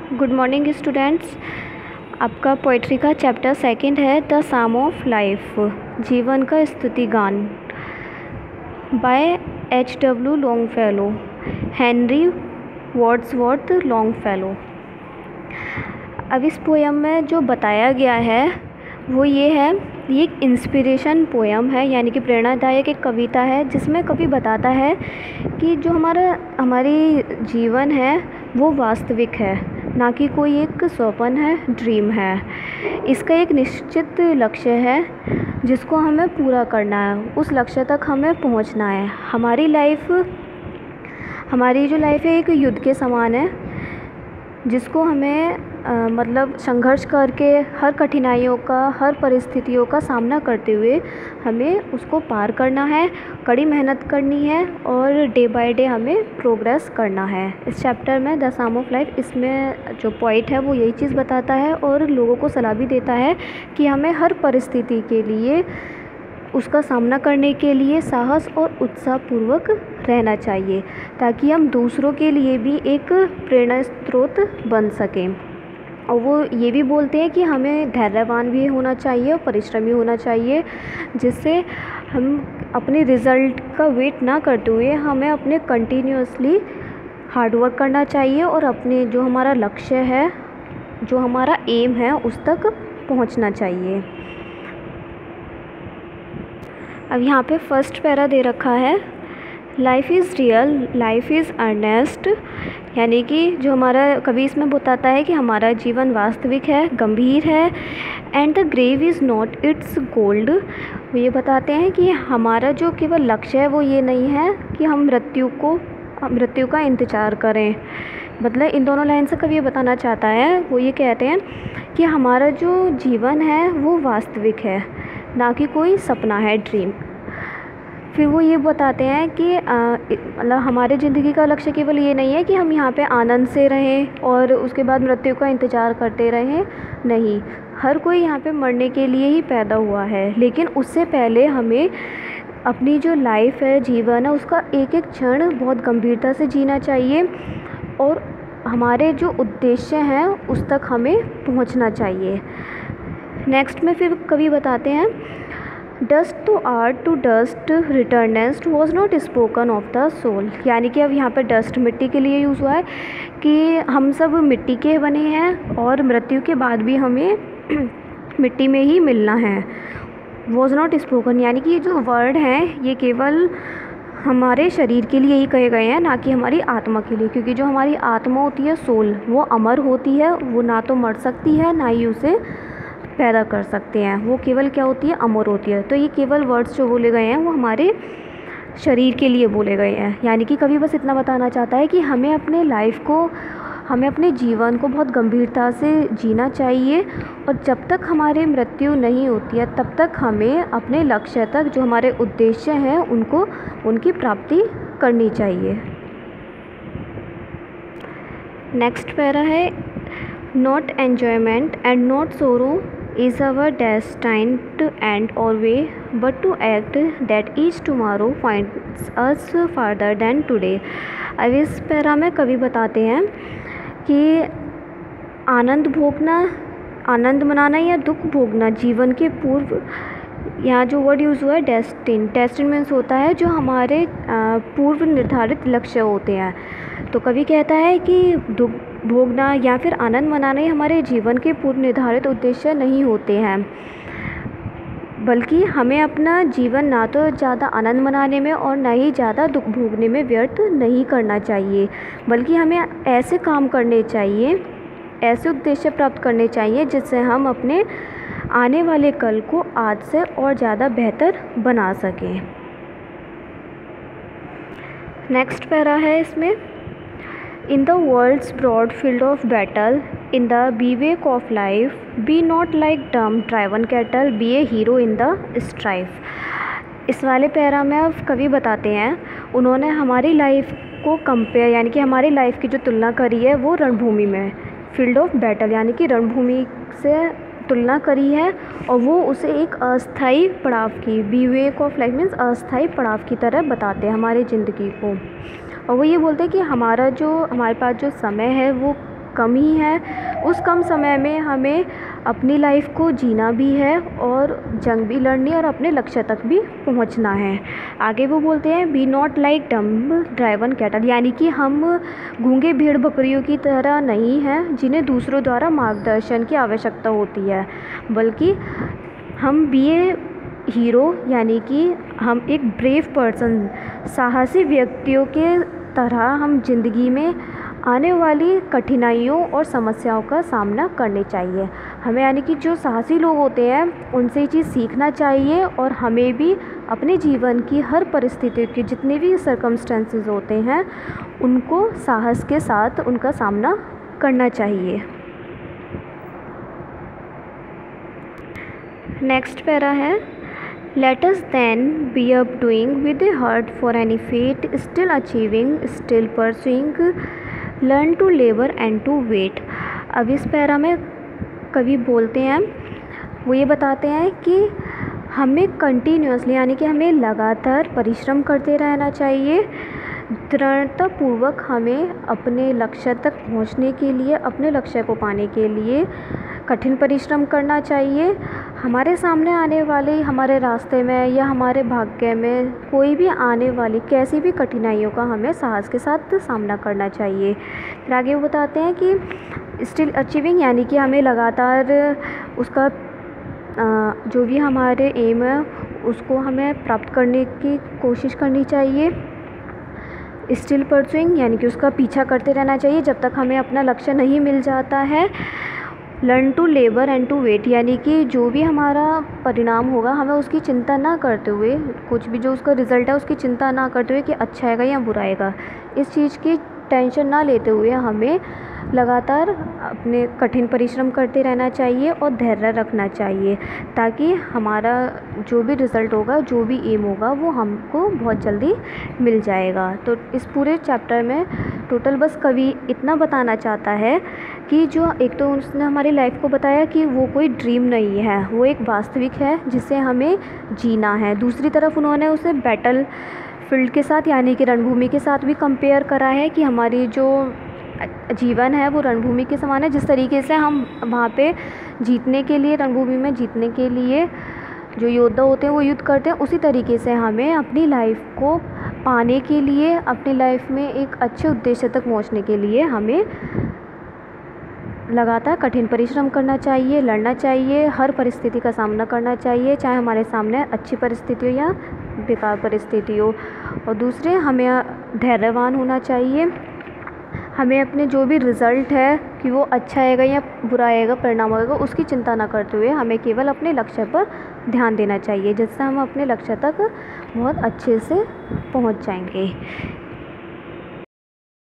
Good morning students. आपका poetry का chapter second है द साम ऑफ लाइफ, जीवन का स्तुति गान, by H.W. Longfellow, Henry Wordsworth Longfellow. अब इस पोयम में जो बताया गया है वो ये है, ये एक इंस्पिरेशन पोयम है, यानी कि प्रेरणादायक एक कविता है जिसमें कवि बताता है कि जो हमारी जीवन है वो वास्तविक है, ना कि कोई एक स्वप्न है, ड्रीम है। इसका एक निश्चित लक्ष्य है जिसको हमें पूरा करना है, उस लक्ष्य तक हमें पहुंचना है। हमारी जो लाइफ है एक युद्ध के समान है जिसको हमें संघर्ष करके हर कठिनाइयों का, हर परिस्थितियों का सामना करते हुए हमें उसको पार करना है, कड़ी मेहनत करनी है और डे बाय डे हमें प्रोग्रेस करना है। इस चैप्टर में द साम ऑफ लाइफ, इसमें जो पॉइंट है वो यही चीज़ बताता है और लोगों को सलाह भी देता है कि हमें हर परिस्थिति के लिए, उसका सामना करने के लिए साहस और उत्साहपूर्वक रहना चाहिए ताकि हम दूसरों के लिए भी एक प्रेरणा स्रोत बन सकें। और वो ये भी बोलते हैं कि हमें धैर्यवान भी होना चाहिए और परिश्रमी होना चाहिए, जिससे हम अपने रिज़ल्ट का वेट ना करते हुए हमें अपने कंटिन्यूअसली हार्डवर्क करना चाहिए और अपने जो हमारा लक्ष्य है, जो हमारा एम है, उस तक पहुंचना चाहिए। अब यहाँ पे फर्स्ट पैरा दे रखा है, life is real, life is earnest, यानी कि जो हमारा कवि इसमें बताता है कि हमारा जीवन वास्तविक है, गंभीर है। And the grave is not its goal, वो ये बताते हैं कि हमारा जो केवल लक्ष्य है वो ये नहीं है कि हम मृत्यु का इंतज़ार करें। मतलब इन दोनों लाइन से कवि ये बताना चाहता है, वो ये कहते हैं कि हमारा जो जीवन है वो वास्तविक है, ना कि कोई सपना है, ड्रीम। फिर वो ये बताते हैं कि मतलब हमारे ज़िंदगी का लक्ष्य केवल ये नहीं है कि हम यहाँ पे आनंद से रहें और उसके बाद मृत्यु का इंतज़ार करते रहें। नहीं, हर कोई यहाँ पे मरने के लिए ही पैदा हुआ है, लेकिन उससे पहले हमें अपनी जो लाइफ है, जीवन है, उसका एक एक क्षण बहुत गंभीरता से जीना चाहिए और हमारे जो उद्देश्य हैं उस तक हमें पहुँचना चाहिए। नेक्स्ट में फिर कवि बताते हैं, dust thou art to dust returnest was not spoken of the soul, यानी कि अब यहाँ पर डस्ट मिट्टी के लिए यूज़ हुआ है कि हम सब मिट्टी के बने हैं और मृत्यु के बाद भी हमें मिट्टी में ही मिलना है। वॉज नॉट स्पोकन, यानी कि ये जो वर्ड हैं ये केवल हमारे शरीर के लिए ही कहे गए हैं, ना कि हमारी आत्मा के लिए, क्योंकि जो हमारी आत्मा होती है, सोल, वो अमर होती है, वो ना तो मर सकती है ना ही उसे पैदा कर सकते हैं, वो केवल क्या होती है, अमर होती है। तो ये केवल वर्ड्स जो बोले गए हैं वो हमारे शरीर के लिए बोले गए हैं। यानी कि कवि बस इतना बताना चाहता है कि हमें अपने जीवन को बहुत गंभीरता से जीना चाहिए और जब तक हमारी मृत्यु नहीं होती है तब तक हमें अपने लक्ष्य तक, जो हमारे उद्देश्य हैं, उनकी प्राप्ति करनी चाहिए। नेक्स्ट पैरा है, not enjoyment and not sorrow is our destined to end our way, but to act that each tomorrow finds us farther than today। अब इस पैरा में कवि बताते हैं कि आनंद मनाना या दुख भोगना जीवन के पूर्व, यहाँ जो वर्ड यूज़ हुआ है डेस्टिन मीन्स होता है जो हमारे पूर्व निर्धारित लक्ष्य होते हैं। तो कवि कहता है कि दुख भोगना या फिर आनंद मनाना ही हमारे जीवन के पूर्व निर्धारित उद्देश्य नहीं होते हैं, बल्कि हमें अपना जीवन ना तो ज़्यादा आनंद मनाने में और ना ही ज़्यादा दुख भोगने में व्यर्थ नहीं करना चाहिए, बल्कि हमें ऐसे काम करने चाहिए, ऐसे उद्देश्य प्राप्त करने चाहिए जिससे हम अपने आने वाले कल को आज से और ज़्यादा बेहतर बना सकें। नेक्स्ट पैरा है इसमें, In the world's broad field of battle, in the bivouac of life, be not like dumb driven cattle, be a hero in the strife। इस वाले पैरा में अब कवि बताते हैं, उन्होंने हमारी लाइफ को कंपेयर, यानी कि हमारी लाइफ की जो तुलना करी है वो रणभूमि में, फील्ड ऑफ बैटल, यानी कि रणभूमि से तुलना करी है और वो उसे एक अस्थाई पड़ाव की, बिवेक ऑफ लाइफ मीन्स अस्थाई पड़ाव की तरह बताते हैं हमारी ज़िंदगी को। और वो ये बोलते हैं कि हमारे पास जो समय है वो कम ही है। उस कम समय में हमें अपनी लाइफ को जीना भी है और जंग भी लड़नी है और अपने लक्ष्य तक भी पहुंचना है। आगे वो बोलते हैं be not like dumb driven cattle, यानी कि हम गूंगे भेड़ बकरियों की तरह नहीं हैं जिन्हें दूसरों द्वारा मार्गदर्शन की आवश्यकता होती है, बल्कि हम बी ए हीरो, यानी कि हम एक ब्रेव पर्सन, साहसी व्यक्तियों के तरह हम जिंदगी में आने वाली कठिनाइयों और समस्याओं का सामना करने चाहिए। हमें यानी कि जो साहसी लोग होते हैं उनसे ये चीज़ सीखना चाहिए और हमें भी अपने जीवन की हर परिस्थिति के जितने भी सर्कमस्टेंसेस होते हैं उनको साहस के साथ उनका सामना करना चाहिए। नेक्स्ट पैरा है, Let us then be up doing with a heart for any fate, still achieving, still pursuing, learn to labor and to wait। अब इस पैरा में कवि बोलते हैं, वो ये बताते हैं कि हमें कंटिन्यूसली यानी कि हमें लगातार परिश्रम करते रहना चाहिए। दृढ़तापूर्वक हमें अपने लक्ष्य तक पहुंचने के लिए, अपने लक्ष्य को पाने के लिए कठिन परिश्रम करना चाहिए। हमारे सामने आने वाले, हमारे रास्ते में या हमारे भाग्य में कोई भी आने वाली कैसी भी कठिनाइयों का हमें साहस के साथ सामना करना चाहिए। फिर आगे वो बताते हैं कि स्टिल अचीविंग, यानी कि हमें लगातार उसका जो भी हमारे एम है उसको हमें प्राप्त करने की कोशिश करनी चाहिए। स्टिल परसुइंग, यानी कि उसका पीछा करते रहना चाहिए जब तक हमें अपना लक्ष्य नहीं मिल जाता है। Learn to labour and to wait, यानी कि जो भी हमारा परिणाम होगा हमें उसकी चिंता ना करते हुए, कुछ भी जो उसका रिज़ल्ट है उसकी चिंता ना करते हुए कि अच्छा आएगा या बुरा आएगा, इस चीज़ की टेंशन ना लेते हुए हमें लगातार अपने कठिन परिश्रम करते रहना चाहिए और धैर्य रखना चाहिए, ताकि हमारा जो भी रिज़ल्ट होगा, जो भी एम होगा वो हमको बहुत जल्दी मिल जाएगा। तो इस पूरे चैप्टर में टोटल बस कवि इतना बताना चाहता है कि जो एक तो उसने हमारी लाइफ को बताया कि वो कोई ड्रीम नहीं है, वो एक वास्तविक है जिसे हमें जीना है। दूसरी तरफ उन्होंने उसे बैटल फील्ड के साथ यानी कि रणभूमि के साथ भी कंपेयर करा है कि हमारी जो जीवन है वो रणभूमि के समान है। जिस तरीके से हम वहाँ पे जीतने के लिए, रणभूमि में जीतने के लिए जो योद्धा होते हैं वो युद्ध करते हैं, उसी तरीके से हमें अपनी लाइफ को पाने के लिए, अपनी लाइफ में एक अच्छे उद्देश्य तक पहुँचने के लिए हमें लगातार कठिन परिश्रम करना चाहिए, लड़ना चाहिए, हर परिस्थिति का सामना करना चाहिए, चाहे हमारे सामने अच्छी परिस्थिति हो या बेकार परिस्थिति हो। और दूसरे, हमें धैर्यवान होना चाहिए। हमें अपने जो भी रिज़ल्ट है कि वो अच्छा आएगा या बुरा आएगा, परिणाम आएगा, उसकी चिंता ना करते हुए हमें केवल अपने लक्ष्य पर ध्यान देना चाहिए, जिससे हम अपने लक्ष्य तक बहुत अच्छे से पहुंच जाएंगे।